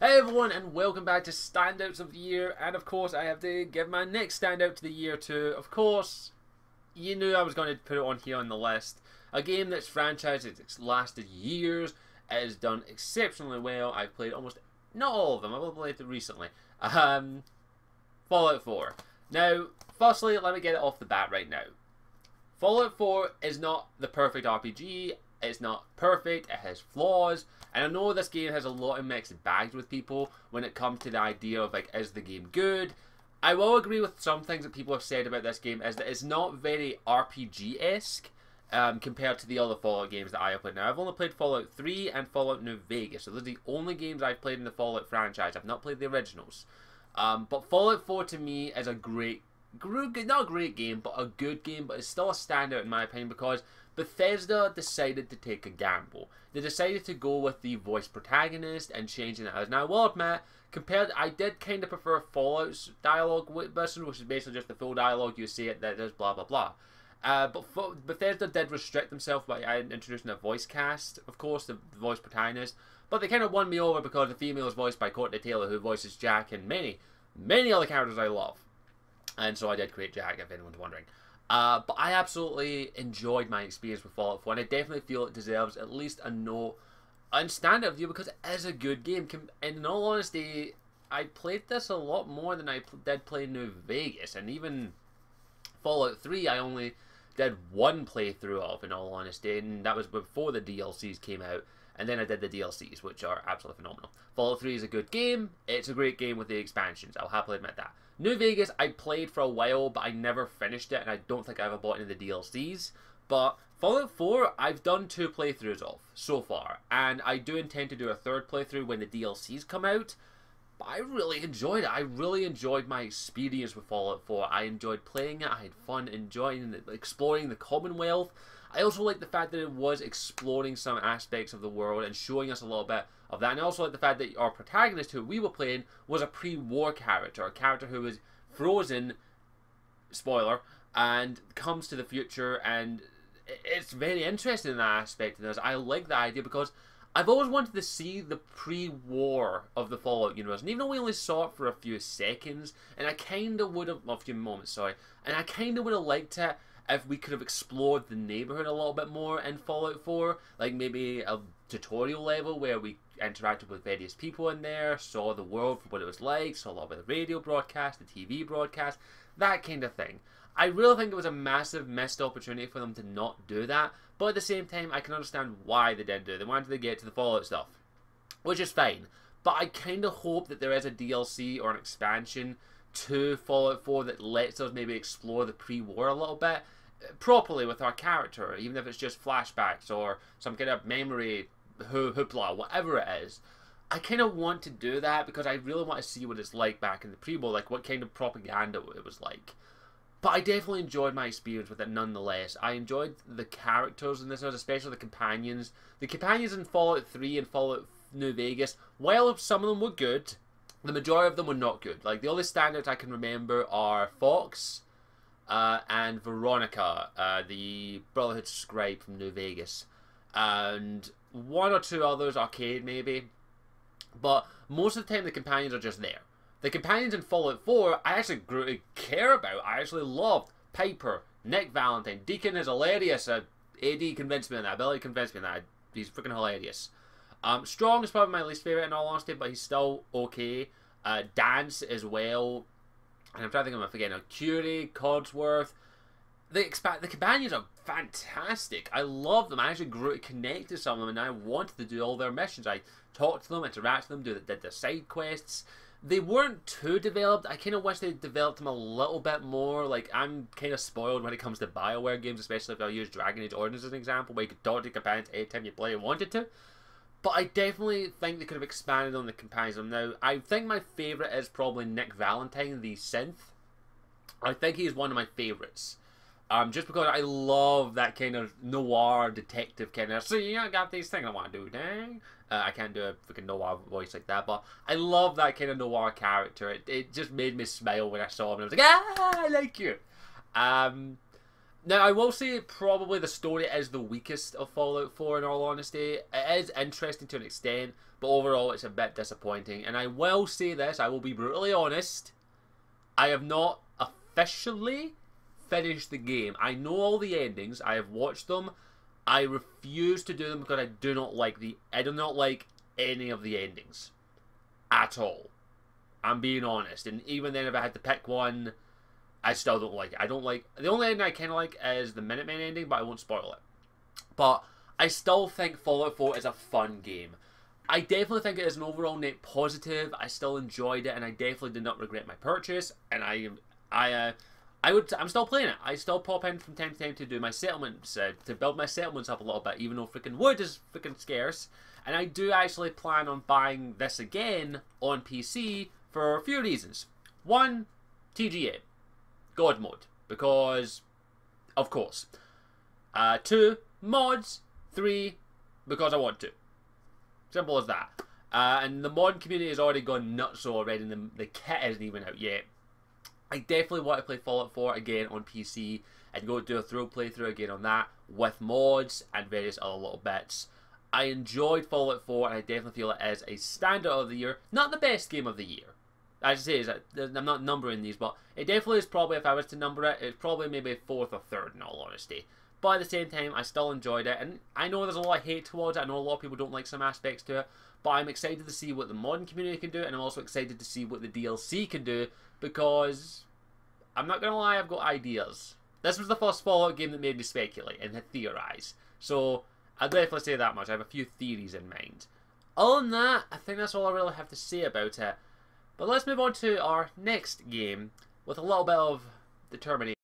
Hey everyone, and welcome back to Standouts of the Year. And of course, I have to give my next standout to the year to, of course, you knew I was going to put it on here on the list. A game that's franchised, it's lasted years, it has done exceptionally well. I've played almost, not all of them, I've only played it recently. Fallout 4. Now, firstly, let me get it off the bat right now. Fallout 4 is not the perfect RPG. It's not perfect, it has flaws, and I know this game has a lot of mixed bags with people when it comes to the idea of, like, is the game good? I will agree with some things that people have said about this game, is that it's not very RPG-esque compared to the other Fallout games that I have played. Now, I've only played Fallout 3 and Fallout New Vegas, so those are the only games I've played in the Fallout franchise. I've not played the originals. But Fallout 4 to me is a not a great game, but a good game, but it's still a standout in my opinion because Bethesda decided to take a gamble. They decided to go with the voice protagonist and changing it. Now, I will admit, I did kind of prefer Fallout's dialogue with this, which is basically just the full dialogue. You say it, that is blah blah blah. But Bethesda did restrict themselves by introducing a voice cast, of course, the voice protagonist. But they kind of won me over because the female is voiced by Courtney Taylor, who voices Jack and many other characters I love. And so I did create Jack, if anyone's wondering. But I absolutely enjoyed my experience with Fallout 4, and I definitely feel it deserves at least a note and standout view because it is a good game. And in all honesty, I played this a lot more than I did play New Vegas, and even Fallout 3 I only did one playthrough of, in all honesty, and that was before the DLCs came out. And then I did the DLCs, which are absolutely phenomenal. Fallout 3 is a good game. It's a great game with the expansions. I'll happily admit that. New Vegas, I played for a while, but I never finished it, and I don't think I ever bought any of the DLCs. But Fallout 4, I've done 2 playthroughs of so far, and I do intend to do a 3rd playthrough when the DLCs come out. But I really enjoyed it. I really enjoyed my experience with Fallout 4. I enjoyed playing it. I had fun enjoying it, exploring the Commonwealth. I also like the fact that it was exploring some aspects of the world and showing us a little bit of that. And I also like the fact that our protagonist, who we were playing, was a pre-war character. A character who was frozen, spoiler, and comes to the future. And it's very interesting in that aspect of this. I like that idea because I've always wanted to see the pre-war of the Fallout universe. And even though we only saw it for a few seconds, and I kind of would have, well, a few moments, sorry, and I kind of would have liked it if we could have explored the neighborhood a little bit more in Fallout 4, like maybe a tutorial level where we interacted with various people in there, saw the world for what it was like, saw a lot of the radio broadcast, the TV broadcast, that kind of thing. I really think it was a massive missed opportunity for them to not do that, but at the same time, I can understand why they didn't do it. They wanted to get to the Fallout stuff, which is fine. But I kind of hope that there is a DLC or an expansion to Fallout 4 that lets us maybe explore the pre-war a little bit properly with our character, even if it's just flashbacks or some kind of memory hoopla, whatever it is. I kind of want to do that because I really want to see what it's like back in the pre-war, like what kind of propaganda it was like. But I definitely enjoyed my experience with it nonetheless. I enjoyed the characters in this, especially the companions. The companions in Fallout 3 and Fallout New Vegas, while some of them were good, the majority of them were not good. Like, the only standouts I can remember are Fox and Veronica, the Brotherhood scribe from New Vegas. And one or two others, Arcade maybe. But most of the time the companions are just there. The companions in Fallout 4, I actually grew to care about. I actually loved Piper, Nick Valentine. Deacon is hilarious. AD convinced me on that. Billy convinced me on that. He's freaking hilarious. Strong is probably my least favourite in all honesty, but he's still okay. Dance as well. And I'm trying to think of him forgetting. Curie, Codsworth. The companions are fantastic. I love them. I actually grew to connect to some of them, and I wanted to do all their missions. I talked to them, interacted with them, did the side quests. They weren't too developed. I kind of wish they developed them a little bit more. Like, I'm kind of spoiled when it comes to BioWare games, especially if I use Dragon Age Origins as an example, where you could talk to companions anytime you play and wanted to. But I definitely think they could have expanded on the companions. Now, I think my favourite is probably Nick Valentine, the synth. I think he's one of my favourites. Just because I love that kind of noir detective kind of, see, I got these things I want to do, dang. I can't do a freaking noir voice like that, but I love that kind of noir character. It just made me smile when I saw him, and I was like, ah, I like you. Now, I will say probably the story is the weakest of Fallout 4 in all honesty. It is interesting to an extent, but overall it's a bit disappointing. And I will say this, I will be brutally honest, I have not officially finished the game. I know all the endings, I have watched them. I refuse to do them because I do not like any of the endings. At all. I'm being honest. And even then if I had to pick one, I still don't like it. I don't like... The only ending I kind of like is the Minutemen ending, but I won't spoil it. But I still think Fallout 4 is a fun game. I definitely think it is an overall net positive. I still enjoyed it, and I definitely did not regret my purchase. And I'm still playing it. I still pop in from time to time to do my settlements, to build my settlements up a little bit, even though freaking wood is freaking scarce. And I do actually plan on buying this again on PC for a few reasons. One, TGA. God mode, because of course. 2, mods. 3, because I want to. Simple as that. And the mod community has already gone nuts already, and the kit isn't even out yet. I definitely want to play Fallout 4 again on PC and go do a through playthrough again on that with mods and various other little bits. I enjoyed Fallout 4 and I definitely feel it is a standout of the year. Not the best game of the year. As I say, I'm not numbering these, but it definitely is probably, if I was to number it, it's probably maybe 4th or 3rd in all honesty. But at the same time, I still enjoyed it, and I know there's a lot of hate towards it. I know a lot of people don't like some aspects to it, but I'm excited to see what the modding community can do, and I'm also excited to see what the DLC can do, because I'm not going to lie, I've got ideas. This was the first Fallout game that made me speculate and theorize, so I'll definitely say that much. I have a few theories in mind. Other than that, I think that's all I really have to say about it. But let's move on to our next game with a little bit of determination.